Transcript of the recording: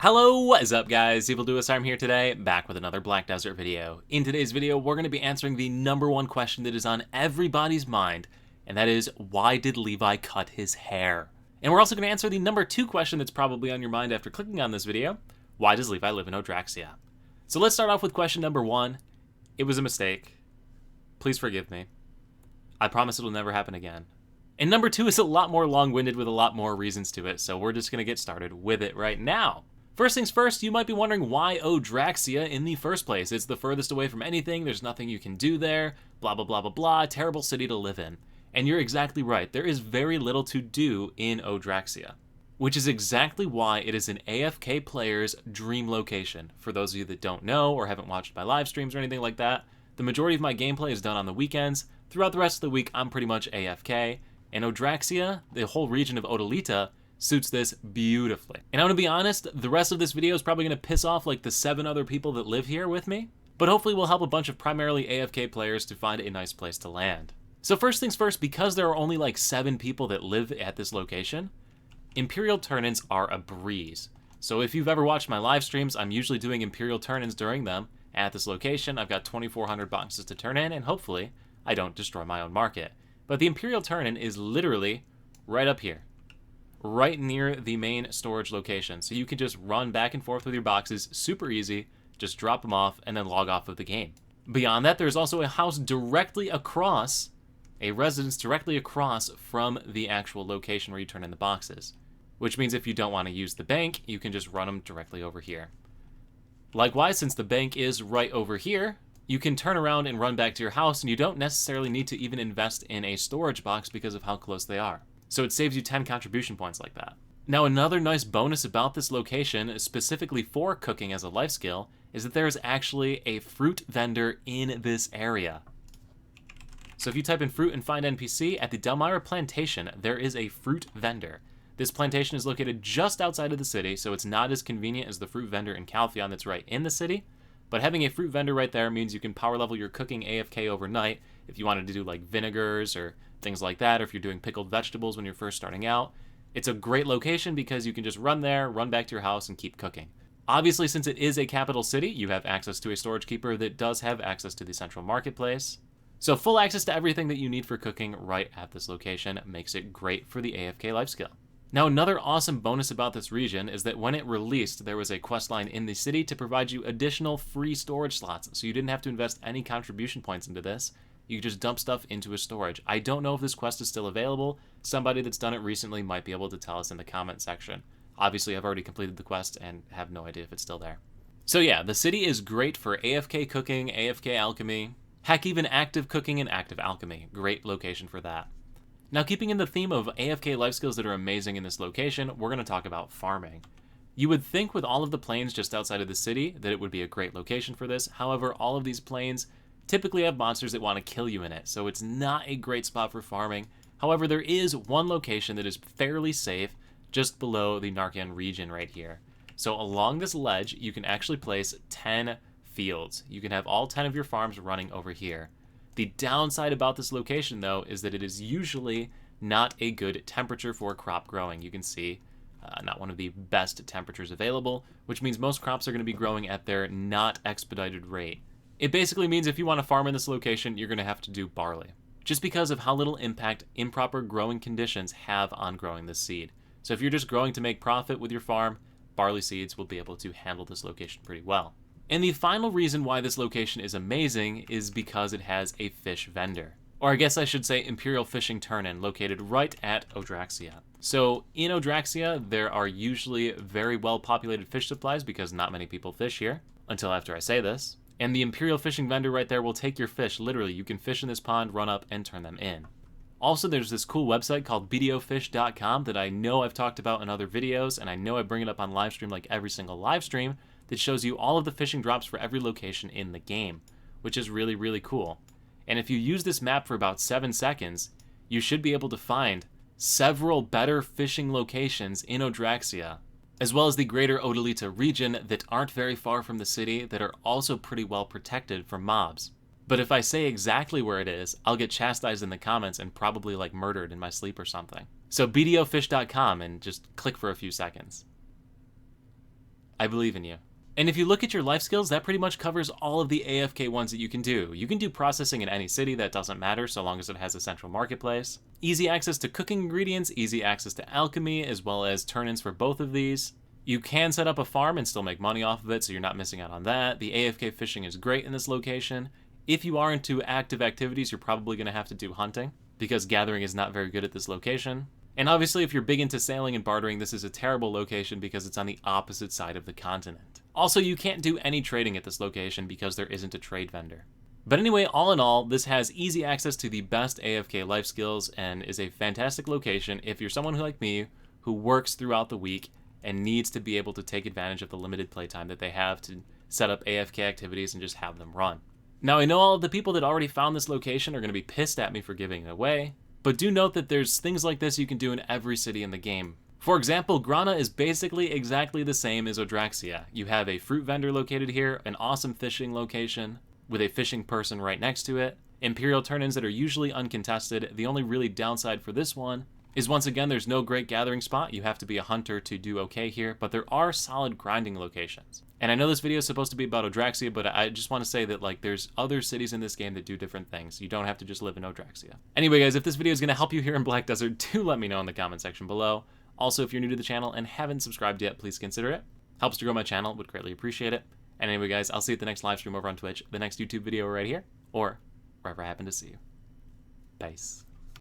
Hello, what is up guys? I'm here today, back with another Black Desert video. In today's video, we're going to be answering the number one question that is on everybody's mind, and that is, why did Levi cut his hair? And we're also going to answer the number two question that's probably on your mind after clicking on this video, why does Levi live in Odraxia? So let's start off with question number one. It was a mistake. Please forgive me. I promise it'll never happen again. And number two is a lot more long-winded with a lot more reasons to it, so we're just going to get started with it right now. First things first, you might be wondering why Odraxia in the first place. It's the furthest away from anything, there's nothing you can do there, blah blah blah blah blah, terrible city to live in. And you're exactly right, there is very little to do in Odraxia. Which is exactly why it is an AFK player's dream location. For those of you that don't know or haven't watched my live streams or anything like that, the majority of my gameplay is done on the weekends. Throughout the rest of the week, I'm pretty much AFK. And Odraxia, the whole region of Odalita, suits this beautifully. And I'm gonna be honest, the rest of this video is probably gonna piss off like the 7 other people that live here with me, but hopefully we'll help a bunch of primarily AFK players to find a nice place to land. So first things first, because there are only like 7 people that live at this location, Imperial turn-ins are a breeze. So if you've ever watched my live streams, I'm usually doing Imperial turn-ins during them at this location. I've got 2,400 boxes to turn in, and hopefully I don't destroy my own market. But the Imperial turn-in is literally right up here, right near the main storage location. So you can just run back and forth with your boxes, super easy, just drop them off and then log off of the game. Beyond that, there's also a house directly across, a residence directly across from the actual location where you turn in the boxes. Which means if you don't want to use the bank, you can just run them directly over here. Likewise, since the bank is right over here, you can turn around and run back to your house, and you don't necessarily need to even invest in a storage box because of how close they are. So it saves you 10 contribution points like that. Now another nice bonus about this location, specifically for cooking as a life skill, is that there is actually a fruit vendor in this area. So if you type in fruit and find NPC, at the Delmira Plantation, there is a fruit vendor. This plantation is located just outside of the city, so it's not as convenient as the fruit vendor in Calpheon that's right in the city, but having a fruit vendor right there means you can power level your cooking AFK overnight if you wanted to do like vinegars or things like that, or if you're doing pickled vegetables when you're first starting out. It's a great location because you can just run there, run back to your house, and keep cooking. Obviously, since it is a capital city, you have access to a storage keeper that does have access to the central marketplace. So full access to everything that you need for cooking right at this location makes it great for the AFK life skill. Now another awesome bonus about this region is that when it released, there was a quest line in the city to provide you additional free storage slots, so you didn't have to invest any contribution points into this. You could just dump stuff into a storage. I don't know if this quest is still available. Somebody that's done it recently might be able to tell us in the comment section. Obviously, I've already completed the quest and have no idea if it's still there. So yeah, the city is great for AFK cooking, AFK alchemy, heck, even active cooking and active alchemy. Great location for that. Now, keeping in the theme of AFK life skills that are amazing in this location, we're going to talk about farming. You would think with all of the plains just outside of the city that it would be a great location for this. However, all of these plains typically have monsters that want to kill you in it, so it's not a great spot for farming. However, there is one location that is fairly safe just below the Narcan region right here. So along this ledge, you can actually place 10 fields. You can have all 10 of your farms running over here. The downside about this location, though, is that it is usually not a good temperature for crop growing. You can see not one of the best temperatures available, which means most crops are going to be growing at their not expedited rate. It basically means if you want to farm in this location, you're going to have to do barley, just because of how little impact improper growing conditions have on growing this seed. So if you're just growing to make profit with your farm, barley seeds will be able to handle this location pretty well. And the final reason why this location is amazing is because it has a fish vendor. Or I guess I should say Imperial Fishing Turn-in, located right at Odraxia. So in Odraxia, there are usually very well-populated fish supplies because not many people fish here, until after I say this. And the Imperial Fishing vendor right there will take your fish. Literally, you can fish in this pond, run up, and turn them in. Also, there's this cool website called BDOfish.com that I know I've talked about in other videos, and I know I bring it up on livestream like every single live stream, that shows you all of the fishing drops for every location in the game, which is really, really cool. And if you use this map for about 7 seconds, you should be able to find several better fishing locations in Odraxia, as well as the greater Odalita region that aren't very far from the city that are also pretty well protected from mobs. But if I say exactly where it is, I'll get chastised in the comments and probably like murdered in my sleep or something. So BDOfish.com and just click for a few seconds. I believe in you. And if you look at your life skills, that pretty much covers all of the AFK ones that you can do. You can do processing in any city, that doesn't matter so long as it has a central marketplace. Easy access to cooking ingredients, easy access to alchemy, as well as turn-ins for both of these. You can set up a farm and still make money off of it, so you're not missing out on that. The AFK fishing is great in this location. If you are into active activities, you're probably going to have to do hunting, because gathering is not very good at this location. And obviously, if you're big into sailing and bartering, this is a terrible location because it's on the opposite side of the continent. Also, you can't do any trading at this location because there isn't a trade vendor. But anyway, all in all, this has easy access to the best AFK life skills and is a fantastic location if you're someone who, like me, who works throughout the week and needs to be able to take advantage of the limited playtime that they have to set up AFK activities and just have them run. Now, I know all of the people that already found this location are going to be pissed at me for giving it away, but do note that there's things like this you can do in every city in the game. For example, Grana is basically exactly the same as Odraxia. You have a fruit vendor located here, an awesome fishing location with a fishing person right next to it, Imperial turn-ins that are usually uncontested. The only really downside for this one is, once again, there's no great gathering spot. You have to be a hunter to do okay here, but there are solid grinding locations. And I know this video is supposed to be about Odraxia, but I just want to say that, like, there's other cities in this game that do different things. You don't have to just live in Odraxia. Anyway, guys, if this video is going to help you here in Black Desert, do let me know in the comment section below. Also, if you're new to the channel and haven't subscribed yet, please consider it. Helps to grow my channel, would greatly appreciate it. And anyway, guys, I'll see you at the next live stream over on Twitch, the next YouTube video right here, or wherever I happen to see you. Peace.